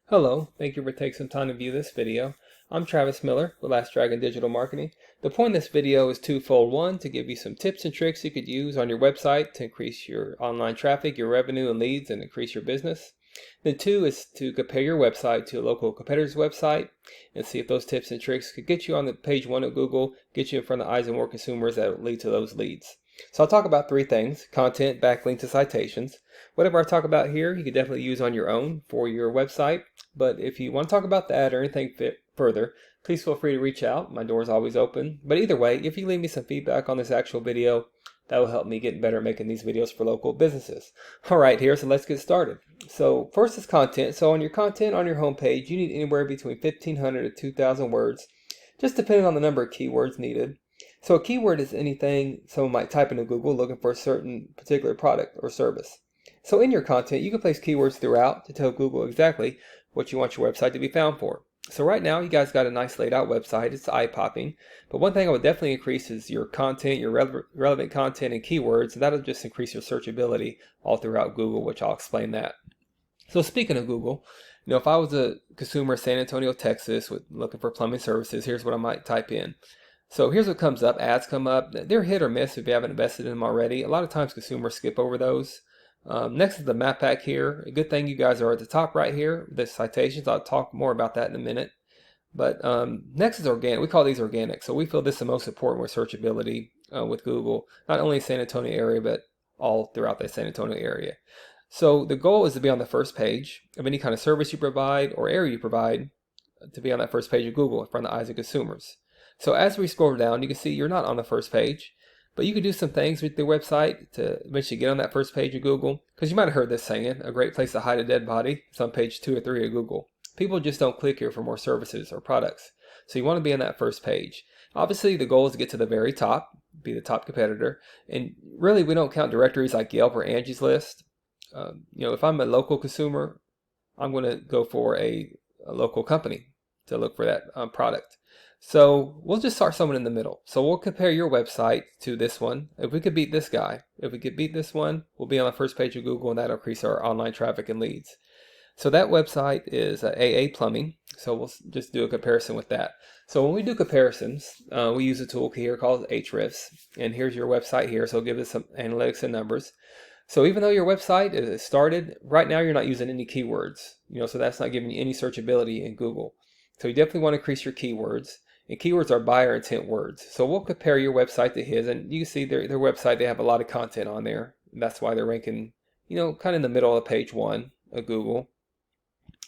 Hello, thank you for taking some time to view this video. I'm Travis Miller with Last Dragon Digital Marketing. The point of this video is twofold. One, to give you some tips and tricks you could use on your website to increase your online traffic, your revenue and leads, and increase your business. Then two is to compare your website to a local competitor's website and see if those tips and tricks could get you on the page one of Google, get you in front of the eyes of more consumers that will lead to those leads. So I'll talk about three things: content, backlinks, and citations. Whatever I talk about here, you could definitely use on your own for your website. But if you want to talk about that or anything further, please feel free to reach out. My door is always open. But either way, if you leave me some feedback on this actual video, that will help me get better at making these videos for local businesses. All right, so let's get started. So first is content. So on your content on your homepage, you need anywhere between 1,500 to 2,000 words, just depending on the number of keywords needed. So a keyword is anything someone might type into Google looking for a certain particular product or service. So in your content, you can place keywords throughout to tell Google exactly what you want your website to be found for. So right now, you guys got a nice laid out website. It's eye-popping. But one thing I would definitely increase is your content, your relevant content and keywords. And that'll just increase your searchability all throughout Google, which I'll explain that. So speaking of Google, if I was a consumer in San Antonio, Texas, looking for plumbing services, here's what I might type in. So here's what comes up. Ads come up. They're hit or miss if you haven't invested in them already. A lot of times consumers skip over those. Next is the map pack here. A good thing you guys are at the top right here. The citations, I'll talk more about that in a minute. But next is organic. We call these organic. So we feel this is the most important with searchability with Google, not only in San Antonio area, but all throughout the San Antonio area. So the goal is to be on the first page of any kind of service you provide or area you provide, to be on that first page of Google in front of the eyes of consumers. So as we scroll down, you can see you're not on the first page, but you can do some things with the website to eventually get on that first page of Google. Because you might have heard this saying, a great place to hide a dead body. It's on page 2 or 3 of Google. People just don't click here for more services or products. So you want to be on that first page. Obviously, the goal is to get to the very top, be the top competitor. And really, we don't count directories like Yelp or Angie's List. If I'm a local consumer, I'm going to go for a local company to look for that product. So we'll just start someone in the middle. So we'll compare your website to this one. If we could beat this guy, if we could beat this one, we'll be on the first page of Google, and that'll increase our online traffic and leads. So that website is AA Plumbing. So we'll just do a comparison with that. So when we do comparisons, we use a tool here called Ahrefs. And here's your website here. So it'll give us some analytics and numbers. So even though your website is started, right now you're not using any keywords. So that's not giving you any searchability in Google. So you definitely want to increase your keywords. And keywords are buyer intent words. So we'll compare your website to his, and you can see their website, they have a lot of content on there. That's why they're ranking, kind of in the middle of page 1 of Google.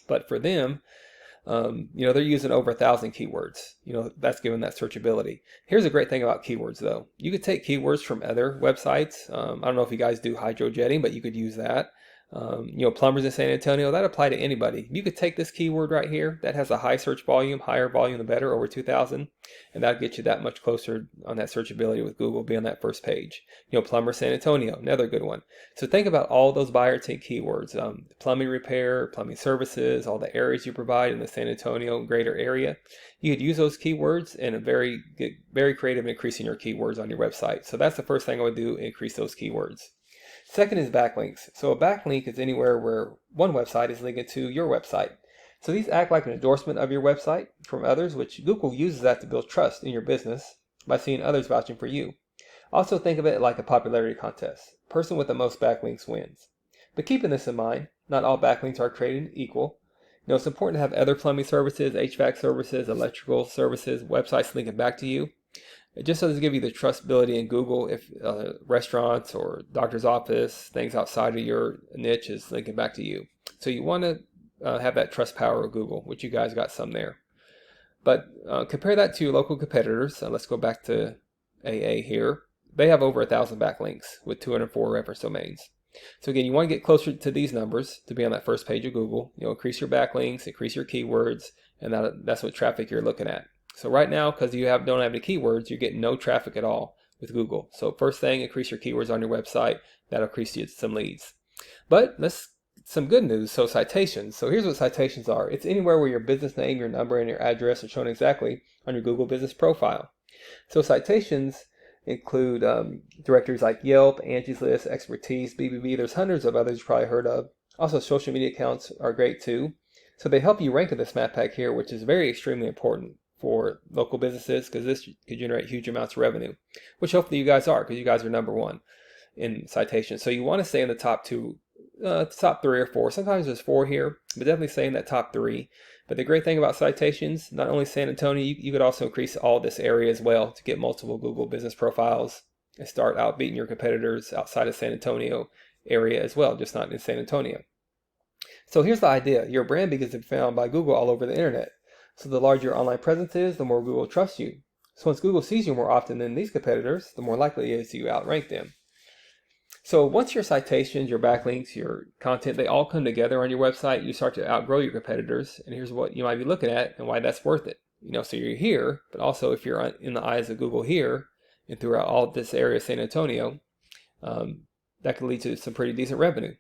But for them, they're using over 1,000 keywords. That's giving that searchability. Here's a great thing about keywords, though. You could take keywords from other websites. I don't know if you guys do hydrojetting, but you could use that. Plumbers in San Antonio, that apply to anybody. You could take this keyword right here that has a high search volume, higher volume the better, over 2,000, and that'll get you that much closer on that searchability with Google, be on that first page. Plumber San Antonio, another good one. So think about all those buyer intent keywords, plumbing repair, plumbing services, all the areas you provide in the San Antonio greater area. You could use those keywords and get very creative in increasing your keywords on your website. So that's the first thing I would do, increase those keywords. Second is backlinks. So a backlink is anywhere where one website is linked to your website. So these act like an endorsement of your website from others, which Google uses that to build trust in your business by seeing others vouching for you. Also think of it like a popularity contest. Person with the most backlinks wins. But keeping this in mind, not all backlinks are created equal. It's important to have other plumbing services, HVAC services, electrical services, websites linking back to you. It just doesn't give you the trustability in Google if restaurants or doctor's office, things outside of your niche is linking back to you. So you want to have that trust power of Google, which you guys got some there. But compare that to your local competitors. Let's go back to AA here. They have over 1,000 backlinks with 204 reference domains. So again, you want to get closer to these numbers to be on that first page of Google. Increase your backlinks, increase your keywords, and that's what traffic you're looking at. So right now, because you don't have any keywords, you're getting no traffic at all with Google. So first thing, increase your keywords on your website. That'll increase you some leads. But some good news. So citations. So here's what citations are. It's anywhere where your business name, your number, and your address are shown exactly on your Google business profile. So citations include directories like Yelp, Angie's List, Expertise, BBB. There's hundreds of others you probably heard of. Also, social media accounts are great too. So they help you rank in this map pack here, which is very extremely important for local businesses because this could generate huge amounts of revenue, which hopefully you guys are because you guys are #1 in citations. So you want to stay in the top two, top 3 or 4. Sometimes there's 4 here, but definitely stay in that top 3. But the great thing about citations, not only San Antonio, you could also increase all this area as well to get multiple Google business profiles and start out beating your competitors outside of San Antonio area as well, just not in San Antonio. So here's the idea. Your brand begins to be found by Google all over the internet. So the larger your online presence is, the more Google trusts you. So once Google sees you more often than these competitors, the more likely it is you outrank them. So once your citations, your backlinks, your content, they all come together on your website, you start to outgrow your competitors. And here's what you might be looking at and why that's worth it. So you're here, but also if you're in the eyes of Google here and throughout all this area of San Antonio, that could lead to some pretty decent revenue.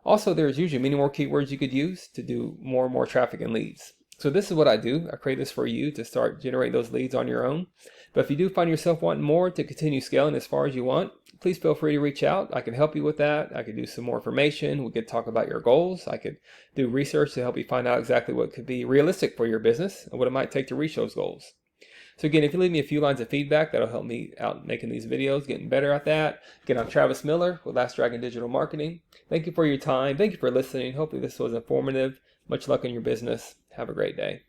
Also, there's usually many more keywords you could use to do more and more traffic and leads. So this is what I do. I create this for you to start generating those leads on your own. But if you do find yourself wanting more to continue scaling as far as you want, please feel free to reach out. I can help you with that. I could do some more information. We could talk about your goals. I could do research to help you find out exactly what could be realistic for your business and what it might take to reach those goals. So again, if you leave me a few lines of feedback, that'll help me out making these videos, getting better at that. Again, I'm Travis Miller with Last Dragon Digital Marketing. Thank you for your time. Thank you for listening. Hopefully this was informative. Much luck in your business. Have a great day.